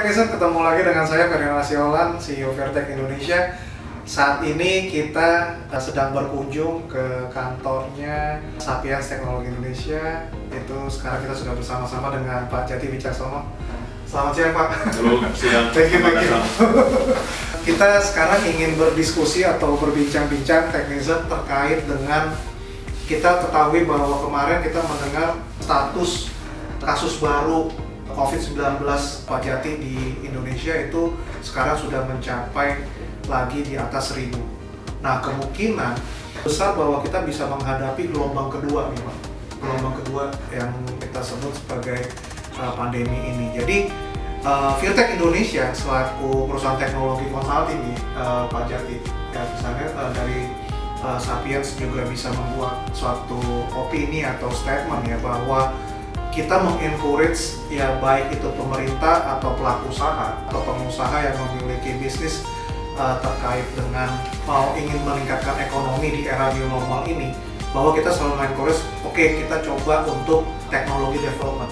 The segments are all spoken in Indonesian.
Technician, ketemu lagi dengan saya Ferdinand Nasiolan, CEO Vertech Indonesia. Saat ini kita sedang berkunjung ke kantornya Sapiens Teknologi Indonesia. Itu sekarang kita sudah bersama-sama dengan Pak Jati Wicaksono. Selamat siang Pak. Halo, siang. Thank you. Kita sekarang ingin berdiskusi atau berbincang-bincang Technician terkait dengan, kita ketahui bahwa kemarin kita mendengar status kasus baru COVID-19 Pak Jati di Indonesia itu sekarang sudah mencapai lagi di atas 1.000. Nah, kemungkinan besar bahwa kita bisa menghadapi gelombang kedua nih Pak. Gelombang kedua yang kita sebut sebagai pandemi ini. Jadi Virtech Indonesia selaku perusahaan teknologi konsulting nih Pak Jati, ya misalnya dari Sapiens juga bisa membuat suatu opini atau statement ya bahwa kita mengencourage ya baik itu pemerintah atau pelaku usaha atau pengusaha yang memiliki bisnis terkait dengan ingin meningkatkan ekonomi di era new normal ini, bahwa kita selalu mengencourage, oke, kita coba untuk teknologi development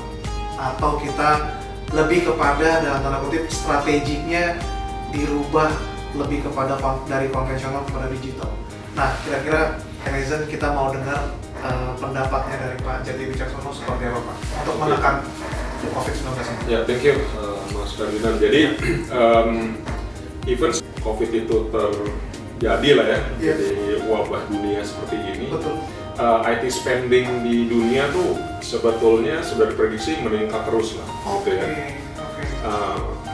atau kita lebih kepada dalam tanda kutip strateginya dirubah lebih kepada dari konvensional kepada digital. Nah, kira-kira Technician kita mau dengar pendapatnya dari Pak Jati Wicaksono seperti apa Pak untuk menekan COVID-19 ini? Ya, thank you Mas Ferdinand. Jadi even COVID itu terjadi lah ya, jadi wabah dunia seperti ini. Betul. IT spending di dunia tuh sebetulnya sudah diprediksi meningkat terus lah, gitu ya.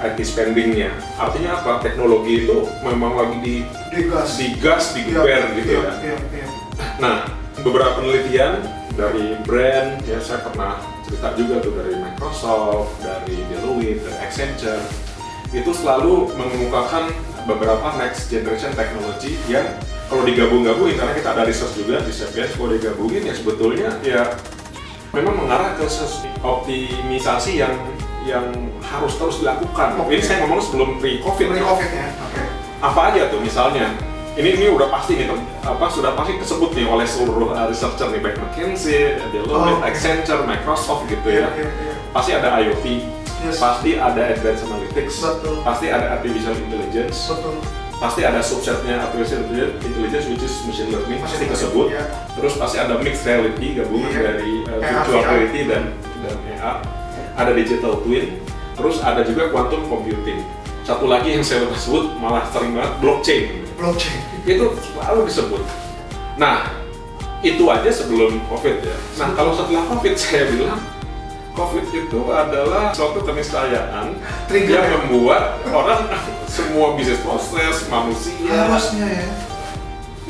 IT spendingnya, artinya apa? Teknologi itu memang lagi digas, digeber gitu ya. Nah, beberapa penelitian dari brand, ya saya pernah cerita juga tuh dari Microsoft, dari Deloitte, dari Accenture, itu selalu mengemukakan beberapa next generation technology yang kalau digabung-gabungin, karena kita ada research juga di Sapiens, kalau digabungin ya sebetulnya ya memang mengarah ke optimisasi yang harus terus dilakukan. Ini saya ngomong sebelum pre-COVID ya. Apa aja tuh misalnya? Ini udah pasti nih, sudah pasti disebut nih oleh seluruh researcher nih, baik McKinsey, Deloitte, Accenture, Microsoft gitu ya. Pasti ada IoT, pasti ada Advanced Analytics, pasti ada Artificial Intelligence, pasti ada subsetnya Artificial Intelligence which is Machine Learning, pasti disebut. Terus pasti ada Mixed Reality, gabungan dari Virtual Reality dan AR. Ada Digital Twin, terus ada juga Quantum Computing. Satu lagi yang saya sebut malah sering banget, blockchain. Itu selalu disebut. Nah, itu aja sebelum COVID ya. Nah, kalau setelah COVID saya bilang COVID itu adalah suatu keniscayaan yang membuat orang semua bisnis proses manusia harusnya ya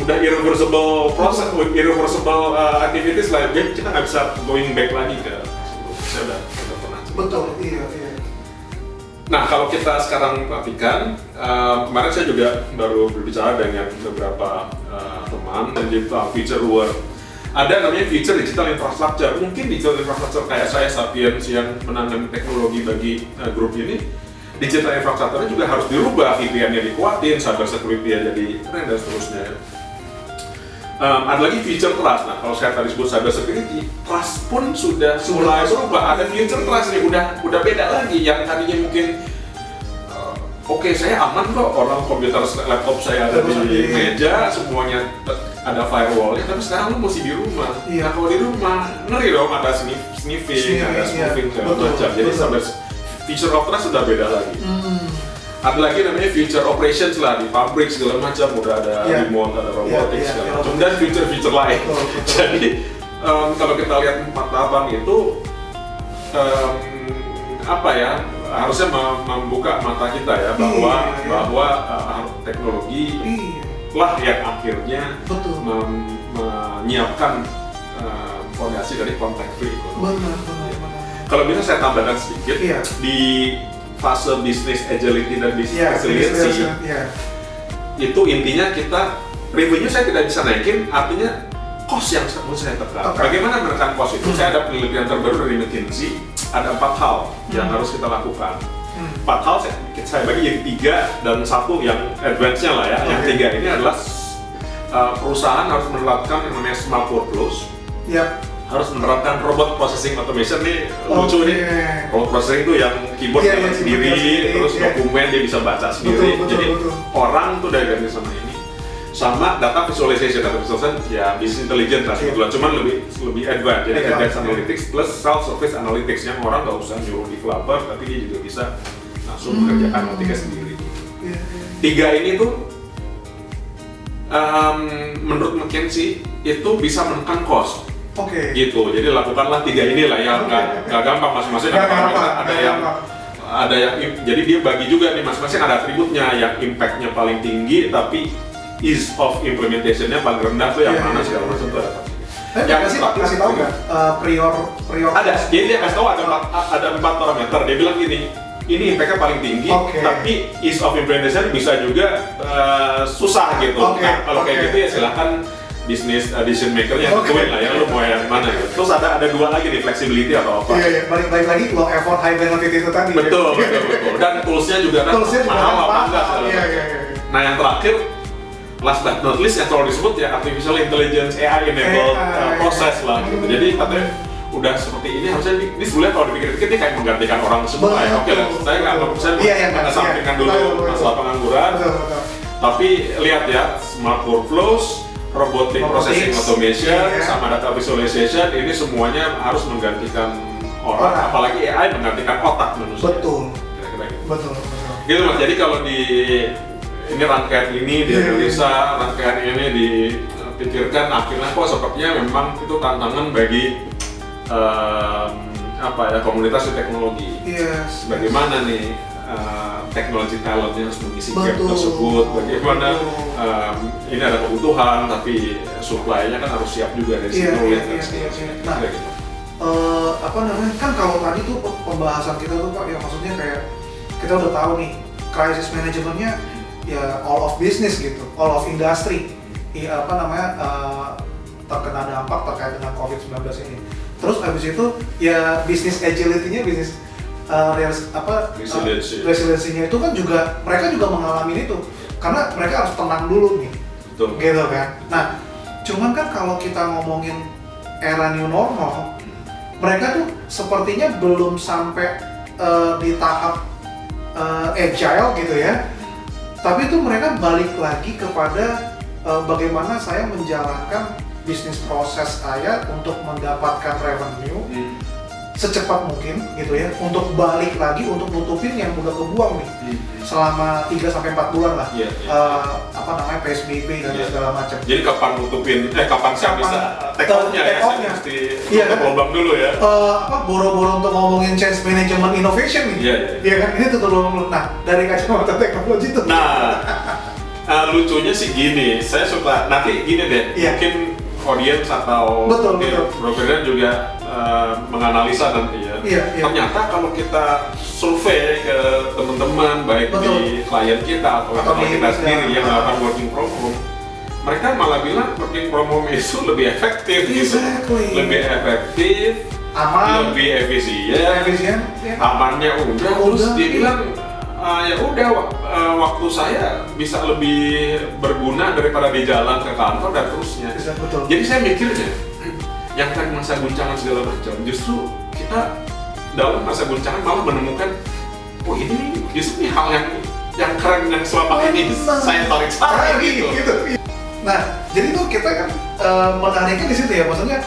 udah irreversible proses, irreversible activities lah. Jadi kita nggak bisa going back lagi ke saya udah pernah cerita. betul, iya. Nah, kalau kita sekarang perhatikan, kemarin saya juga baru berbicara dengan beberapa teman dan juga future world. Ada namanya future digital infrastructure. Mungkin digital infrastructure kayak saya Sapiens yang menangani teknologi bagi grup ini, digital infrastructure juga harus dirubah, VPN-nya dikuatin, cyber security-nya jadi keren dan seterusnya. Ada lagi future trust. Nah, kalau saya tadi sebut cyber security, trust pun sudah mulai berubah. Ada future trust nih, udah beda lagi. Yang tadinya mungkin oke, saya aman kok, orang komputer laptop saya ada di meja, semuanya ada firewall-nya, tapi sekarang lu mesti di rumah. Nah, kalau di rumah ngeri dong, ada sniffing, ada spoofing segala macam. Jadi cyber future of trust sudah beda lagi. Ada lagi namanya future operations lah, di pabrik segala macam udah ada remote, ada robotics segala macam, dan future lain. Jadi kalau kita lihat 4 tahapan itu harusnya membuka mata kita ya bahwa teknologi lah yang akhirnya menyiapkan fondasi dari contact free economy. Kalau bisa saya tambahkan sedikit di fase business agility dan business resiliency, itu intinya kita revenue saya tidak bisa naikin, artinya cost yang harus saya tekan. Bagaimana menekan cost itu? Saya ada penelitian terbaru dari McKinsey, ada 4 hal yang harus kita lakukan. 4 hal saya bagi jadi 3 dan 1 yang advance-nya lah ya. Yang 3 ini adalah perusahaan harus menerapkan yang namanya smart workflows. harus menerapkan robot processing automation nih lucu nih. Robot processing itu yang keyboard jalan sendiri, terus dokumen dia bisa baca sendiri. Jadi orang tuh udah ganti sama ini. Sama data visualization ya business intelligence lah sebetulnya, cuman lebih advance. Jadi advanced analytics plus self service analytics yang orang nggak usah nyuruh developer, tapi dia juga bisa langsung mengerjakan analytiknya sendiri. Tiga ini tuh menurut McKinsey itu bisa menekan cost. Gitu, jadi lakukanlah tiga inilah yang nggak gampang masing-masing. Ada yang jadi dia bagi juga nih masing-masing ada atributnya, yang impact-nya paling tinggi tapi ease of implementation-nya paling rendah tuh yang mana segala macam tuh ada. Yang kasih tahu nggak prior ada, jadi dia kasih tahu ada 4 parameter. Dia bilang gini, ini impact-nya paling tinggi, tapi ease of implementation bisa juga susah gitu. Nah kalau kayak gitu ya silahkan bisnis decision maker-nya tentuin lah ya, lu mau yang mana gitu. Terus ada 2 lagi nih, flexibility atau apa. Iya, balik lagi low effort high benefit itu tadi. Betul. Dan tools-nya juga kan mahal apa enggak. Nah yang terakhir, last but not least yang selalu disebut ya artificial intelligence, AI enabled process lah gitu. Jadi katanya udah seperti ini harusnya ini sebenarnya kalau dipikir-pikir dia kayak menggantikan orang semua ya. Oke lah, saya nggak sampingkan dulu masalah pengangguran. Tapi lihat ya, smart workflows, robotic processing automation, sama data visualization, ini semuanya harus menggantikan orang, apalagi AI menggantikan otak manusia. Betul. Kira-kira gitu. Betul. Gitu Mas, jadi kalau ini rangkaian ini dianalisa, rangkaian ini dipikirkan, akhirnya kok sepertinya memang itu tantangan bagi komunitas teknologi. Bagaimana nih teknologi talentnya harus mengisi gap tersebut, bagaimana ini ada kebutuhan tapi supply-nya kan harus siap juga dari situ. Nah, kan kalau tadi tuh pembahasan kita tuh Pak, ya maksudnya kayak kita udah tahu nih crisis manajemennya ya all of business gitu, all of industry, terkena dampak terkait dengan COVID-19 ini. Terus habis itu ya business agility-nya, business resiliensinya itu kan juga mereka juga mengalami itu karena mereka harus tenang dulu nih. Betul. Gitu kan. Nah, cuman kan kalau kita ngomongin era new normal, mereka tuh sepertinya belum sampai di tahap agile gitu ya. Tapi itu mereka balik lagi kepada bagaimana saya menjalankan bisnis proses saya untuk mendapatkan revenue secepat mungkin gitu ya, untuk balik lagi untuk nutupin yang udah kebuang nih selama 3-4 bulan lah. PSBB dan segala macam. Jadi kapan nutupin, kapan sih bisa take off-nya ya? Mesti tutup lubang dulu ya. Boro-boro untuk ngomongin change management innovation nih. Iya kan, ini tutup lubang dulu. Nah, dari kacamata teknologi tuh. Nah, lucunya sih gini, saya suka nanti gini deh, mungkin audience atau brokernya juga menganalisa nanti ya. Ternyata kalau kita survei ke teman-teman baik di klien kita atau kita sendiri yang melakukan working from home, mereka malah bilang working from home itu lebih efektif, lebih efektif, aman, lebih efisien, amannya udah. Terus dia bilang waktu saya bisa lebih berguna daripada di jalan ke kantor dan terusnya. Jadi saya mikirnya, yang kan masa guncangan segala macam, justru kita dalam masa guncangan malah menemukan, ini justru ini hal yang keren yang selama ini saya tarik gitu. Nah, jadi tuh kita kan menariknya di situ ya, maksudnya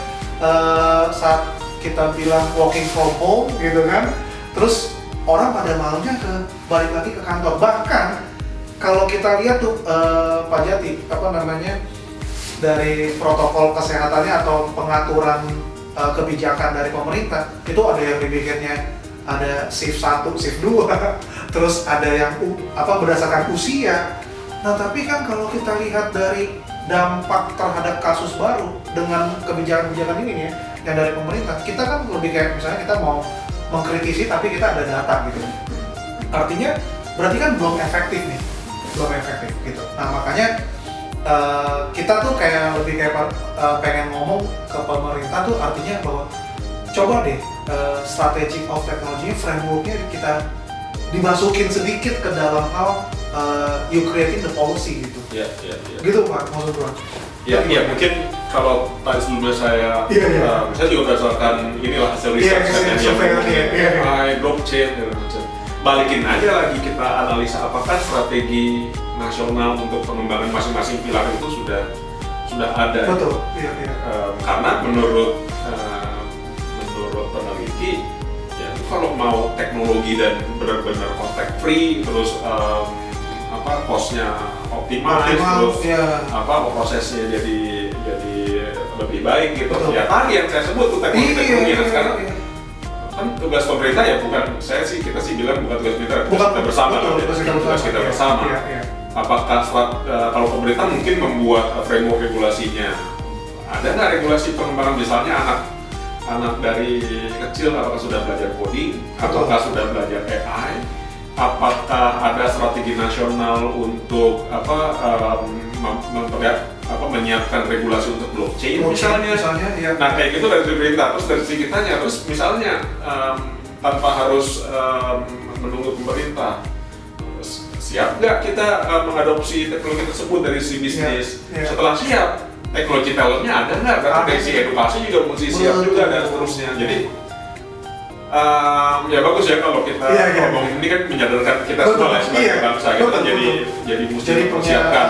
saat kita bilang working from home gitu kan, terus orang pada maunya balik lagi ke kantor. Bahkan kalau kita lihat tuh Pak Jati, dari protokol kesehatannya atau pengaturan kebijakan dari pemerintah, itu ada yang dibikinnya ada shift 1, shift 2, terus ada yang berdasarkan usia. Nah tapi kan kalau kita lihat dari dampak terhadap kasus baru dengan kebijakan-kebijakan ini ya, yang dari pemerintah, kita kan lebih kayak misalnya kita mau mengkritisi tapi kita ada data gitu. Artinya berarti kan belum efektif gitu. Nah makanya kita tuh lebih pengen ngomong ke pemerintah tuh, artinya bahwa coba deh strategic of technology frameworknya kita dimasukin sedikit ke dalam hal you creating the policy gitu. Iya. Gitu Pak, maksud gua. Iya, mungkin kalau tadi sebelumnya saya juga berdasarkan inilah hasil research AI, blockchain dan macam. Balikin aja lagi kita analisa apakah strategi nasional untuk pengembangan masing-masing pilar itu sudah ada. Betul. Karena menurut peneliti ya kalau mau teknologi dan benar-benar contact free terus cost-nya optimal terus prosesnya jadi lebih baik gitu. Betul. Ya tadi yang saya sebut tuh teknologi nah sekarang kan tugas pemerintah ya kita sih bilang bukan tugas pemerintah, tugas kita bersama. Tugas kita bersama. Apakah kalau pemerintah mungkin membuat framework regulasinya, ada nggak regulasi pengembangan misalnya anak dari kecil apakah sudah belajar coding, apakah sudah belajar AI, apakah ada strategi nasional untuk menyiapkan regulasi untuk blockchain misalnya ya. Nah kayak gitu dari pemerintah, terus dari segi kitanya, terus misalnya tanpa harus menunggu pemerintah, siap nggak kita mengadopsi teknologi tersebut dari si bisnis? Setelah siap, teknologi talentnya ada nggak? Berarti dari si edukasi juga mesti siap juga dan seterusnya. Jadi ya bagus ya kalau kita ngomong ini kan menyadarkan kita semua sebagai bangsa kita jadi mesti mempersiapkan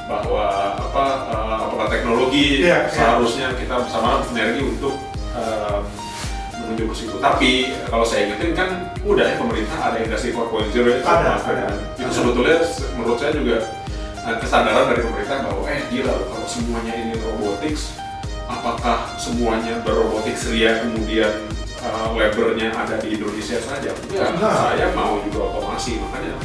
bahwa apakah teknologi seharusnya kita bersama sinergi untuk menuju ke situ. Tapi kalau saya ingetin kan udah ya pemerintah ada industri 4.0 itu sebetulnya menurut saya juga kesadaran dari pemerintah bahwa gila kalau semuanya ini robotics, apakah semuanya berobotics ria kemudian labornya ada di Indonesia saja? Ya, saya mau juga otomasi, makanya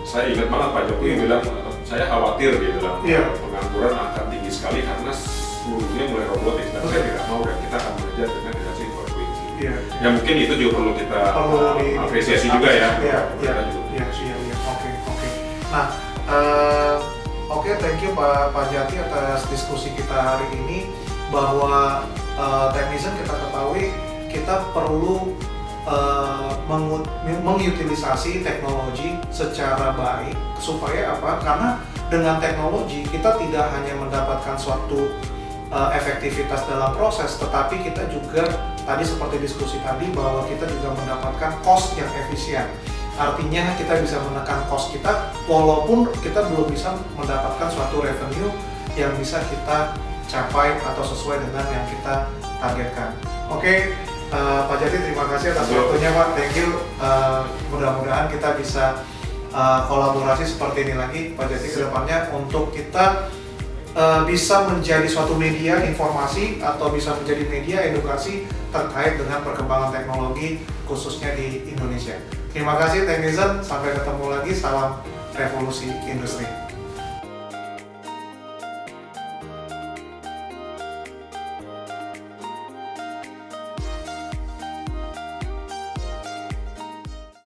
saya ingat banget Pak Jokowi bilang saya khawatir dia bilang pengangguran akan tinggi sekali karena seluruhnya mulai robotik dan saya tidak mau dan kita akan belajar dengan industri 4.0. Ya mungkin itu juga perlu kita apresiasi juga ya. Oke. Nah, thank you Pak Jati atas diskusi kita hari ini bahwa Technizen kita ketahui kita perlu mengutilisasi teknologi secara baik supaya apa? Karena dengan teknologi kita tidak hanya mendapatkan suatu efektivitas dalam proses, tetapi kita juga tadi seperti diskusi tadi bahwa kita juga mendapatkan cost yang efisien. Artinya kita bisa menekan cost kita walaupun kita belum bisa mendapatkan suatu revenue yang bisa kita capai atau sesuai dengan yang kita targetkan. Oke. Pak Jati, terima kasih atas waktunya Pak, thank you. Mudah-mudahan kita bisa kolaborasi seperti ini lagi Pak Jati kedepannya untuk kita bisa menjadi suatu media informasi atau bisa menjadi media edukasi terkait dengan perkembangan teknologi khususnya di Indonesia. Terima kasih Technizen, sampai ketemu lagi, salam revolusi industri.